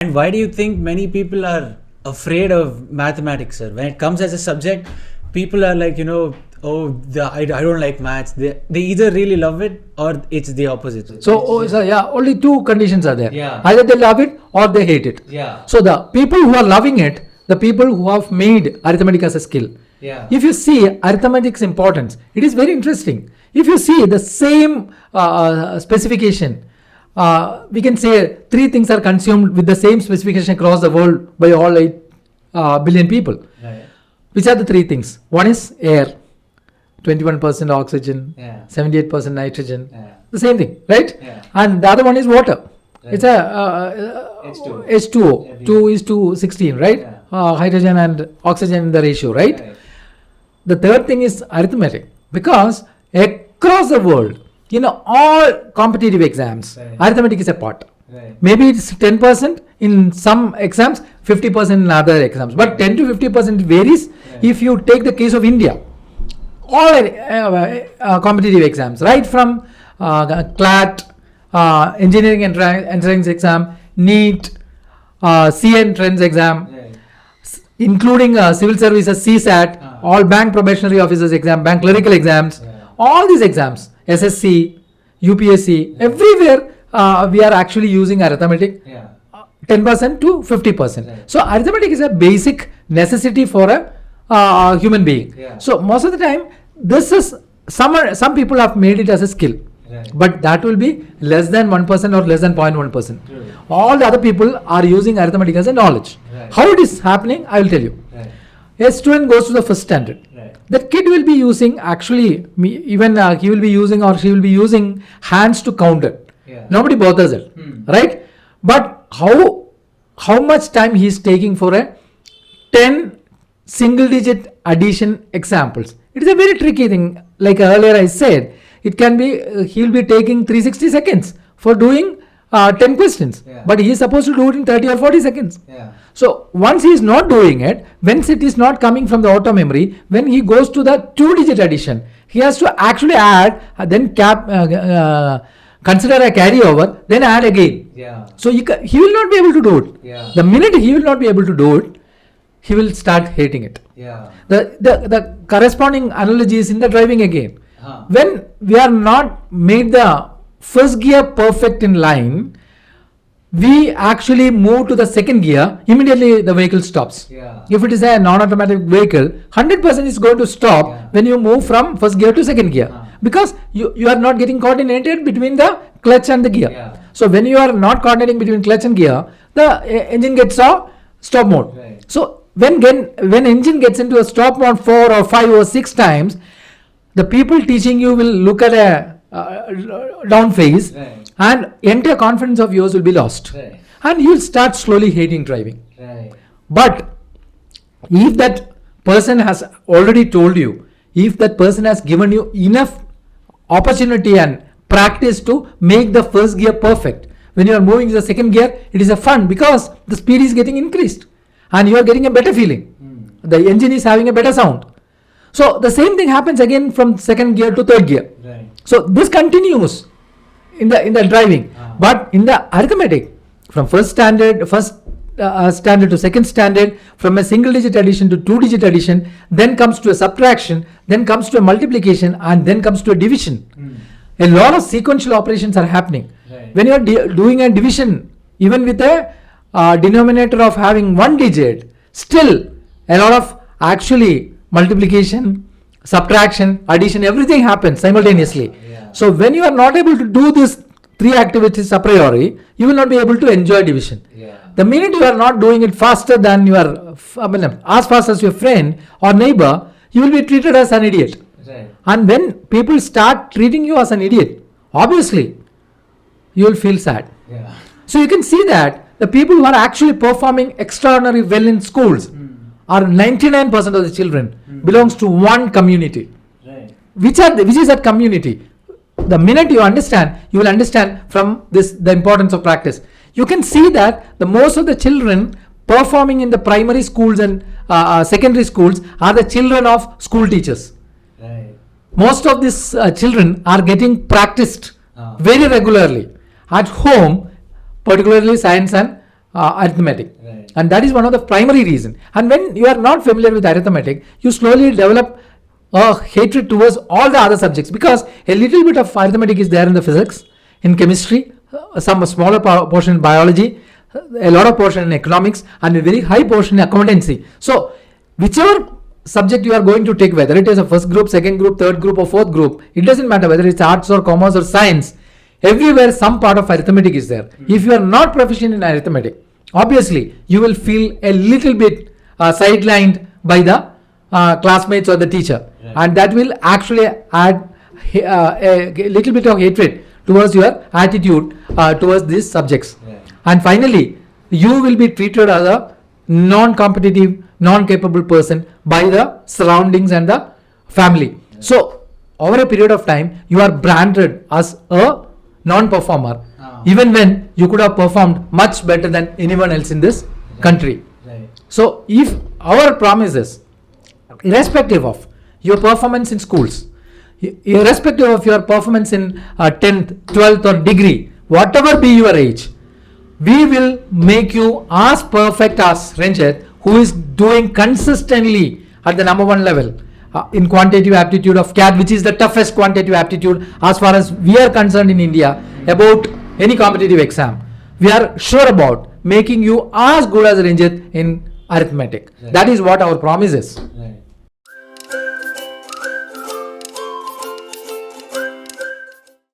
And why do you think many people are afraid of mathematics, sir? When it comes as a subject, people are like, I don't like maths. They either really love it or it's the opposite. So only two conditions are there. Yeah. Either they love it or they hate it. Yeah. So the people who are loving it, the people who have made arithmetic as a skill. Yeah. If you see arithmetic's importance, it is very interesting. If you see the same specification, we can say three things are consumed with the same specification across the world by all 8 billion people. Right. Which are the three things? One is air, 21% oxygen, 78% nitrogen. Yeah. The same thing, right? Yeah. And the other one is water. Right. It's a H2O. H2O. 2 is to 16, right? Yeah. Hydrogen and oxygen in the ratio, right? The third thing is arithmetic, because across the world, all competitive exams, arithmetic is a part. Right. Maybe it's 10% in some exams, 50% in other exams, but 10 to 50% varies. If you take the case of India, all competitive exams, right from CLAT, engineering entrance exam, NEET, C entrance exam, including civil services, CSAT, all bank probationary officers exam, bank clerical exams, all these exams, SSC, UPSC, everywhere we are actually using arithmetic, 10% to 50%. So arithmetic is a basic necessity for a human being. So most of the time, this is some people have made it as a skill. But that will be less than 1% or less than 0.1%. All the other people are using arithmetic as a knowledge. How it is happening, I will tell you. A student goes to the first standard. That kid will be using he will be using or she will be using hands to count it. Nobody bothers it, right? But how much time he is taking for a 10 single digit addition examples? It is a very tricky thing. Like earlier I said, it can be he will be taking 360 seconds for doing 10 questions, but he is supposed to do it in 30 or 40 seconds. So once he is not doing it, once it is not coming from the auto memory, when he goes to the 2-digit addition, he has to actually add, then consider a carryover, then add again. So he will not be able to do it. The minute he will not be able to do it, he will start hating it. The corresponding analogy is in the driving again. When we are not made the first gear perfect in line, we actually move to the second gear, immediately the vehicle stops. If it is a non-automatic vehicle, 100% is going to stop when you move from first gear to second gear, because you are not getting coordinated between the clutch and the gear. So when you are not coordinating between clutch and gear, the engine gets a stop mode. So when engine gets into a stop mode 4 or 5 or 6 times, the people teaching you will look at a down phase, and entire confidence of yours will be lost, and you will start slowly hating driving. But if that person has already told you, if that person has given you enough opportunity and practice to make the first gear perfect, when you are moving to the second gear, it is a fun because the speed is getting increased and you are getting a better feeling. The engine is having a better sound. So the same thing happens again from second gear to third gear. So this continues in the driving, but in the arithmetic, from first standard to second standard, from a single digit addition to 2-digit addition, then comes to a subtraction, then comes to a multiplication, and then comes to a division. A lot of sequential operations are happening. When you are doing a division, even with a denominator of having 1 digit, still a lot of actually multiplication, subtraction, addition, everything happens simultaneously. So when you are not able to do these 3 activities a priori, you will not be able to enjoy division. The minute you are not doing it faster than as fast as your friend or neighbor, you will be treated as an idiot. And when people start treating you as an idiot, obviously you will feel sad. So you can see that the people who are actually performing extraordinarily well in schools are 99% of the children belongs to one community. Which is that community? The minute you understand, you will understand from this the importance of practice. You can see that the most of the children performing in the primary schools and secondary schools are the children of school teachers. Most of these children are getting practiced very regularly at home, particularly science and arithmetic. Right. And that is one of the primary reason. And when you are not familiar with arithmetic, you slowly develop a hatred towards all the other subjects, because a little bit of arithmetic is there in the physics, in chemistry, some smaller portion in biology, a lot of portion in economics, and a very high portion in accountancy. So whichever subject you are going to take, whether it is a first group, second group, third group, or fourth group, it doesn't matter whether it's arts or commerce or science, everywhere some part of arithmetic is there. If you are not proficient in arithmetic, obviously you will feel a little bit sidelined by the classmates or the teacher. Right. And that will actually add a little bit of hatred towards your attitude towards these subjects. Right. And finally, you will be treated as a non-competitive, non-capable person by the surroundings and the family. Right. So over a period of time, you are branded as a non-performer, even when you could have performed much better than anyone else in this country. Right. So if our promise is, irrespective of your performance in schools, irrespective of your performance in 10th, 12th or degree, whatever be your age, we will make you as perfect as Ranjit, who is doing consistently at the number one level in quantitative aptitude of CAT, which is the toughest quantitative aptitude as far as we are concerned in India about any competitive exam. We are sure about making you as good as Ranjit in arithmetic. Right. That is what our promise is. Right.